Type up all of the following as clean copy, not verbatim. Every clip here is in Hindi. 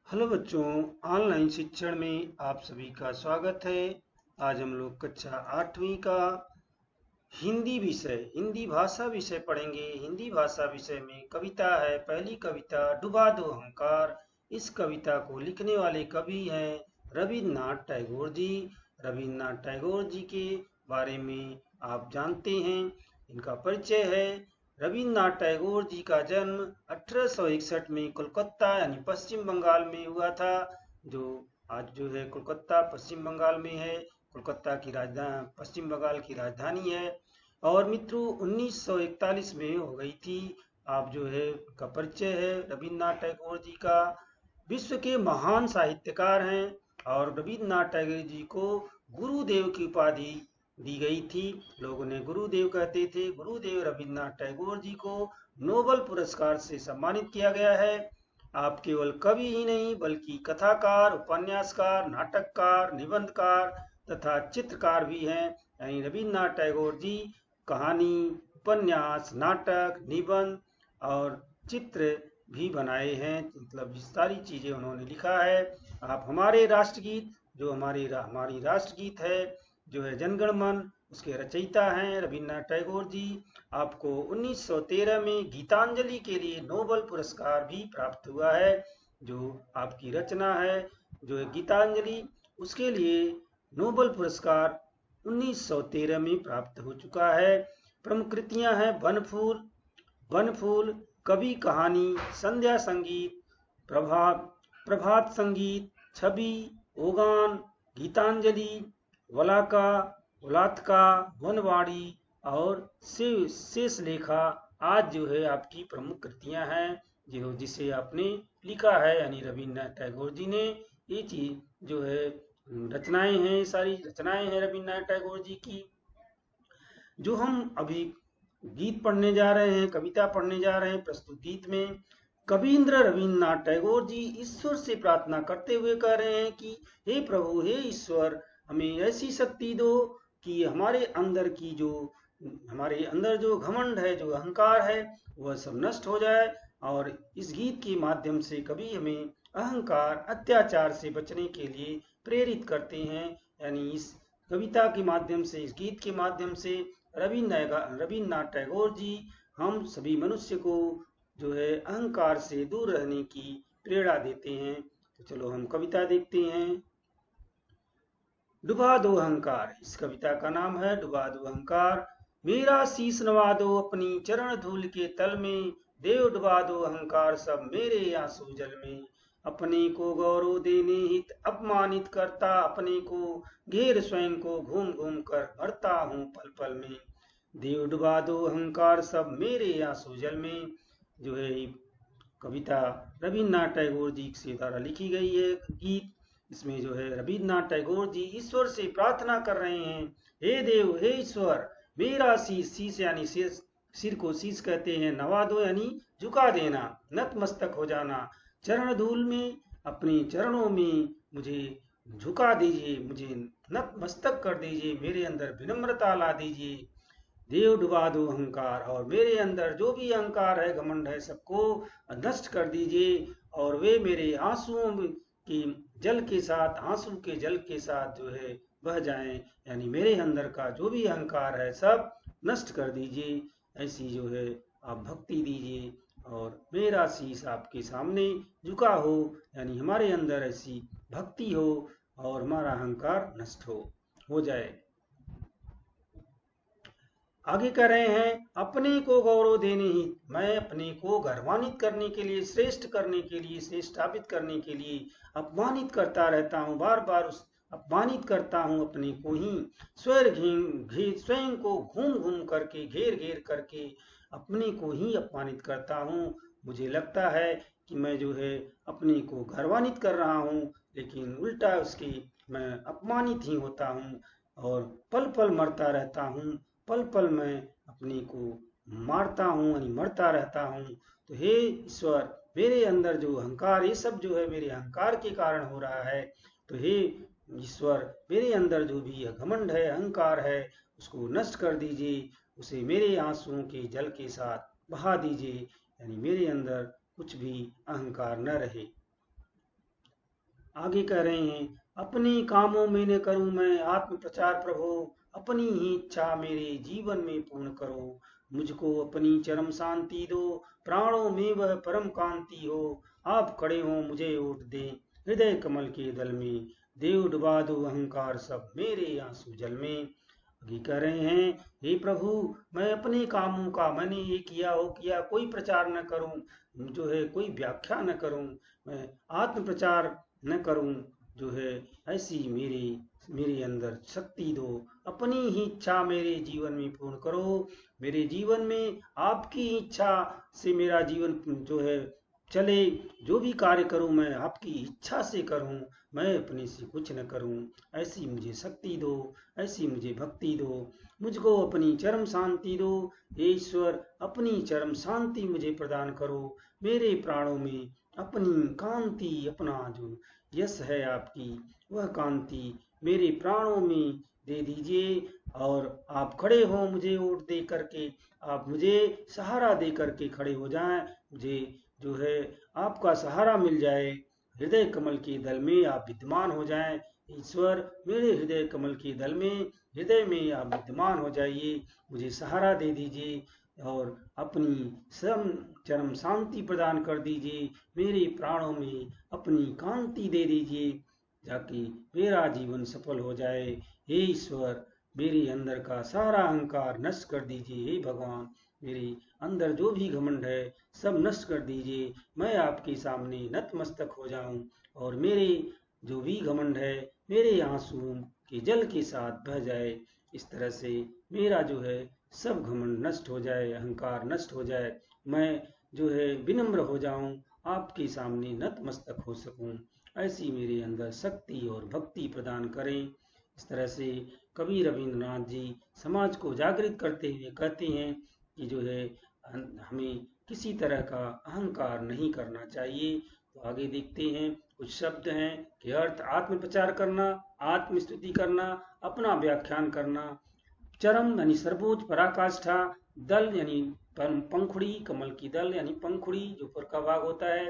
हेलो बच्चों, ऑनलाइन शिक्षण में आप सभी का स्वागत है। आज हम लोग कक्षा 8वीं का हिंदी भाषा विषय पढ़ेंगे। हिंदी भाषा विषय में कविता है। पहली कविता डुबा दो अहंकार। इस कविता को लिखने वाले कवि हैं रविन्द्रनाथ टैगोर जी। रविन्द्रनाथ टैगोर जी के बारे में आप जानते हैं। इनका परिचय है। रविन्द्रनाथ टैगोर जी का जन्म 1861 में कोलकाता यानी पश्चिम बंगाल में हुआ था। जो आज जो है कोलकाता पश्चिम बंगाल में है। कोलकाता की राजधानी पश्चिम बंगाल की राजधानी है। और मित्रों 1941 में हो गई थी। आप जो है का परिचय है रविन्द्रनाथ टैगोर जी का। विश्व के महान साहित्यकार हैं और रविन्द्रनाथ टैगोर जी को गुरुदेव की उपाधि दी गई थी। लोग उन्हें गुरुदेव कहते थे। गुरुदेव रविन्द्रनाथ टैगोर जी को नोबेल पुरस्कार से सम्मानित किया गया है। आप केवल कवि ही नहीं बल्कि कथाकार, उपन्यासकार, नाटककार, निबंधकार तथा चित्रकार भी हैं। यानी रविन्द्रनाथ टैगोर जी कहानी, उपन्यास, नाटक, निबंध और चित्र भी बनाए हैं। मतलब सारी चीजें उन्होंने लिखा है। आप हमारे राष्ट्रगीत जो हमारी राष्ट्रगीत है जो है जनगण मन, उसके रचयिता हैं रविन्द्रनाथ टैगोर जी। आपको 1913 में गीतांजलि के लिए नोबेल पुरस्कार भी प्राप्त हुआ है। जो आपकी रचना है जो है गीतांजलि, उसके लिए नोबेल पुरस्कार 1913 में प्राप्त हो चुका है। प्रमुख कृतियां हैं बनफूल, कवि कहानी, संध्या संगीत, प्रभात प्रभात संगीत, छवि, ओगान, गीतांजलि, वलाका, उलातका, वनवाड़ी और शेष लेखा आज जो है आपकी प्रमुख कृतियां हैं जो जिसे आपने लिखा है। यानी रविन्द्रनाथ टैगोर जी ने ये चीज जो है रचनाएं हैं, सारी रचनाएं हैं रविन्द्रनाथ टैगोर जी की। जो हम अभी गीत पढ़ने जा रहे हैं, कविता पढ़ने जा रहे हैं प्रस्तुत गीत में, कविंद्र रविन्द्रनाथ टैगोर जी ईश्वर से प्रार्थना करते हुए कह रहे हैं कि हे प्रभु, हे ईश्वर, हमें ऐसी शक्ति दो कि हमारे अंदर जो घमंड है, जो अहंकार है, वह सब नष्ट हो जाए। और इस गीत के माध्यम से कवि हमें अहंकार, अत्याचार से बचने के लिए प्रेरित करते हैं। यानी इस कविता के माध्यम से, इस गीत के माध्यम से रविन्द्रनाथ टैगोर जी हम सभी मनुष्य को जो है अहंकार से दूर रहने की प्रेरणा देते हैं। तो चलो हम कविता देखते हैं। डुबा दो अहंकार। इस कविता का नाम है डुबा दो अहंकार। मेरा शीश नवा दो अपनी चरण धूल के तल में, देव डुबा दो अहंकार सब मेरे आंसू जल में। अपने को गौरव देने हित अपमानित करता, अपने को घेर स्वयं को घूम घूम कर भरता हूँ पल पल में। देव डुबा दो अहंकार सब मेरे आंसू जल में। जो है कविता रविन्द्रनाथ टैगोर जी से द्वारा लिखी गई है गीत। इसमें जो है रविन्द्रनाथ टैगोर जी ईश्वर से प्रार्थना कर रहे हैं, हे देव, हे ईश्वर, मेरा शीश, शीश यानी सिर को शीश कहते हैं, नवा दो यानी झुका देना, नतमस्तक हो जाना, चरण धूल में, अपने चरणों में मुझे झुका दीजिए, मुझे नतमस्तक कर दीजिए, मेरे अंदर विनम्रता ला दीजिए। देव डुबा दो अहंकार, और मेरे अंदर जो भी अहंकार है, घमंड है, सबको नष्ट कर दीजिए। और वे मेरे आंसुओं की जल के साथ, आंसू के जल के साथ जो है बह जाएं। यानी मेरे अंदर का जो भी अहंकार है सब नष्ट कर दीजिए। ऐसी जो है आप भक्ति दीजिए और मेरा शीश आपके सामने झुका हो। यानी हमारे अंदर ऐसी भक्ति हो और हमारा अहंकार नष्ट हो जाए। आगे कह रहे हैं, अपने को गौरव देने ही, मैं अपने को गर्वान्वित करने के लिए, श्रेष्ठ करने के लिए, श्रेष्ठ स्थापित करने के लिए अपमानित करता रहता हूँ, बार बार उस अपमानित करता हूँ अपने को ही। स्वयं को घूम घूम करके, घेर घेर करके अपने को ही अपमानित करता हूँ। मुझे लगता है कि मैं जो है अपने को गर्वान्वित कर रहा हूँ, लेकिन उल्टा उसकी मैं अपमानित ही होता हूँ और पल पल मरता रहता हूँ। पल पल मैं अपने को मारता हूँ यानी मरता रहता हूँ। तो हे ईश्वर, मेरे अंदर जो अहंकार, ये सब जो है मेरे अहंकार के कारण हो रहा है। तो हे ईश्वर, मेरे अंदर जो भी घमंड है, अहंकार है, उसको नष्ट कर दीजिए, उसे मेरे आंसुओं के जल के साथ बहा दीजिए। यानी मेरे अंदर कुछ भी अहंकार न रहे। आगे कह रहे हैं, अपने कामों में न करूं मैं आत्म प्रचार प्रभु, अपनी ही इच्छा मेरे जीवन में पूर्ण करो। मुझको अपनी चरम शांति दो, प्राणों में वह परम कांति हो। आप खड़े हो मुझे ओट दे, हृदय कमल के दल में, देव डुबा दो अहंकार सब मेरे आंसू जल में। आगे कह रहे हैं, हे प्रभु, मैं अपने कामों का, मैंने ये किया वो किया, कोई प्रचार न करूं, जो है कोई व्याख्या न करूं, मैं आत्म प्रचार न करूं, जो है ऐसी मेरे अंदर शक्ति दो। अपनी ही इच्छा मेरे जीवन में पूर्ण करो। मेरे जीवन में आपकी इच्छा से मेरा जीवन जो है चले। जो भी कार्य करूं मैं आपकी इच्छा से करूं, मैं अपने से कुछ न करूं। ऐसी मुझे शक्ति दो, ऐसी मुझे भक्ति दो। मुझको अपनी चरम शांति दो। हे ईश्वर, अपनी चरम शांति मुझे प्रदान करो। मेरे प्राणों में अपनी कांति, अपना जो यश है आपकी, वह कांति मेरे प्राणों में दे दीजिए। और आप खड़े हो मुझे ओट दे करके, आप मुझे सहारा दे करके खड़े हो जाएं। मुझे जो है आपका सहारा मिल जाए। हृदय कमल के दल में आप विद्यमान हो जाएं। ईश्वर, मेरे हृदय कमल के दल में, हृदय में आप विद्यमान हो जाइए। मुझे सहारा दे दीजिए और अपनी सम चरम शांति प्रदान कर दीजिए। मेरे प्राणों में अपनी कांति दे दीजिए, ताकि मेरा जीवन सफल हो जाए। हे ईश्वर, मेरे अंदर का सारा अहंकार नष्ट कर दीजिए। हे भगवान, मेरे अंदर जो भी घमंड है सब नष्ट कर दीजिए। मैं आपके सामने नतमस्तक हो जाऊं और मेरे जो भी घमंड है मेरे आंसुओं के जल के साथ बह जाए। इस तरह से मेरा जो है सब घमंड नष्ट हो जाए, अहंकार नष्ट हो जाए। मैं जो है विनम्र हो जाऊं, आपके सामने नतमस्तक हो सकूं। ऐसी मेरे अंदर शक्ति और भक्ति प्रदान करें। इस तरह से कवि रविंद्रनाथ जी समाज को जागृत करते हुए कहते हैं कि जो है हमें किसी तरह का अहंकार नहीं करना चाहिए। तो आगे देखते हैं, कुछ शब्द हैं कि अर्थ आत्म प्रचार करना, आत्मस्तुति करना, अपना व्याख्यान करना, चरम यानी सर्वोच्च पराकाष्ठा, दल यानी पंखुड़ी, कमल की दल यानी पंखुड़ी जो ऊपर का भाग होता है।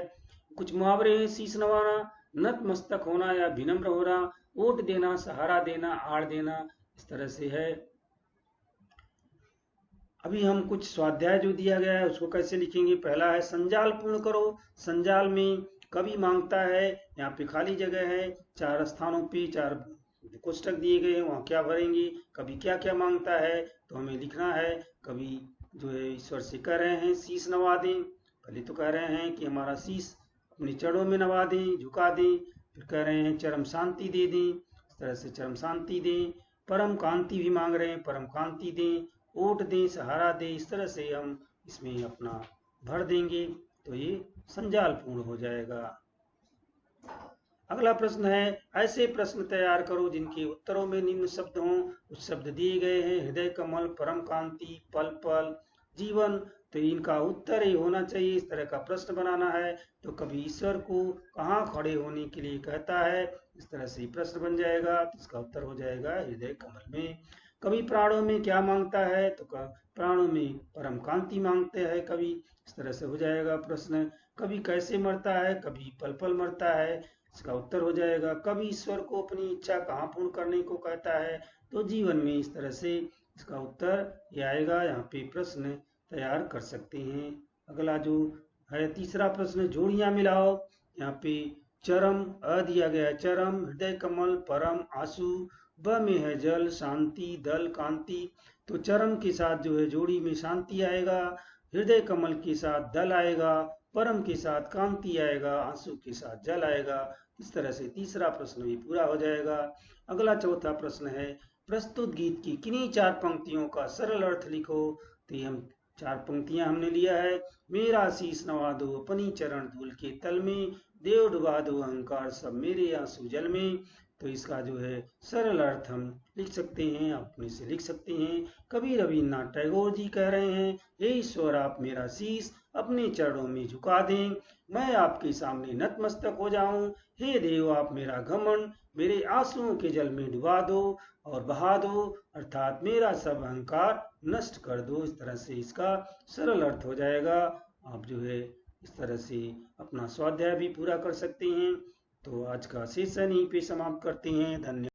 कुछ मुहावरे हैं, शीश नवाना, नतमस्तक होना या विनम्र होना, ओट देना, सहारा देना, आड़ देना। इस तरह से है। अभी हम कुछ स्वाध्याय जो दिया गया है उसको कैसे लिखेंगे। पहला है संजाल पूर्ण करो। संजाल में कवि मांगता है, यहाँ पे खाली जगह है, 4 स्थानों पे 4 कोष्टक दिए गए हैं, वहाँ क्या भरेंगे, कवि क्या क्या मांगता है तो हमें लिखना है। कवि जो है ईश्वर से कह रहे हैं शीश नवा दें। पहले तो कह रहे हैं कि हमारा शीश अपने चरणों में नवा दें, झुका दें। फिर कह रहे हैं चरम शांति दे दें, इस तरह से चरम शांति दें। परम कांति भी मांग रहे हैं, परम कांति दें, ओट दें, सहारा दें। इस तरह से हम इसमें अपना भर देंगे तो ये संजाल पूर्ण हो जाएगा। अगला प्रश्न है, ऐसे प्रश्न तैयार करो जिनके उत्तरों में निम्न शब्द हों। कुछ शब्द दिए गए हैं, हृदय कमल, परम कांति, पल पल, जीवन। तो इनका उत्तर ये होना चाहिए। इस तरह का प्रश्न बनाना है। तो कभी ईश्वर को कहाँ खड़े होने के लिए कहता है, इस तरह से प्रश्न बन जाएगा। तो इसका उत्तर हो जाएगा हृदय कमल में। कभी प्राणों में क्या मांगता है, तो प्राणों में परम कांति मांगते हैं कभी। इस तरह से हो जाएगा प्रश्न। कभी कैसे मरता है, कभी पल पल मरता है, इसका उत्तर हो जाएगा। कभी ईश्वर को अपनी इच्छा कहाँ पूर्ण करने को कहता है, तो जीवन में। इस तरह से इसका उत्तर ये आएगा। यहाँ पे प्रश्न तैयार कर सकते हैं। अगला जो है तीसरा प्रश्न, जोड़ियां मिलाओ। यहाँ पे चरम अ दिया गया है, चरम, हृदय कमल, परम, आंसू, ब में है जल, शांति, दल, कांति। तो चरम के साथ जो है जोड़ी में शांति आएगा, हृदय कमल के साथ दल आएगा, परम के साथ कांति आएगा, आंसू के साथ जल आएगा। इस तरह से तीसरा प्रश्न भी पूरा हो जाएगा। अगला चौथा प्रश्न है, प्रस्तुत गीत की किन्हीं 4 पंक्तियों का सरल अर्थ लिखो। तो हम 4 पंक्तियां हमने लिया है। मेरा शीश नवा दो अपनी चरण धूल के तल में, देव डुबा दो अहंकार सब मेरे आंसू जल में। तो इसका जो है सरल अर्थ हम लिख सकते हैं, अपने से लिख सकते हैं। कवि रविन्द्रनाथ टैगोर जी कह रहे हैं, हे ईश्वर, आप मेरा शीश अपने चरणों में झुका दें, मैं आपके सामने नतमस्तक हो जाऊं। हे देव, आप मेरा घमंड मेरे आंसुओं के जल में डुबा दो और बहा दो, अर्थात मेरा सब अहंकार नष्ट कर दो। इस तरह से इसका सरल अर्थ हो जाएगा। आप जो है इस तरह से अपना स्वाध्याय भी पूरा कर सकते हैं। तो आज का सेशन यहीं पे समाप्त करते हैं। धन्यवाद।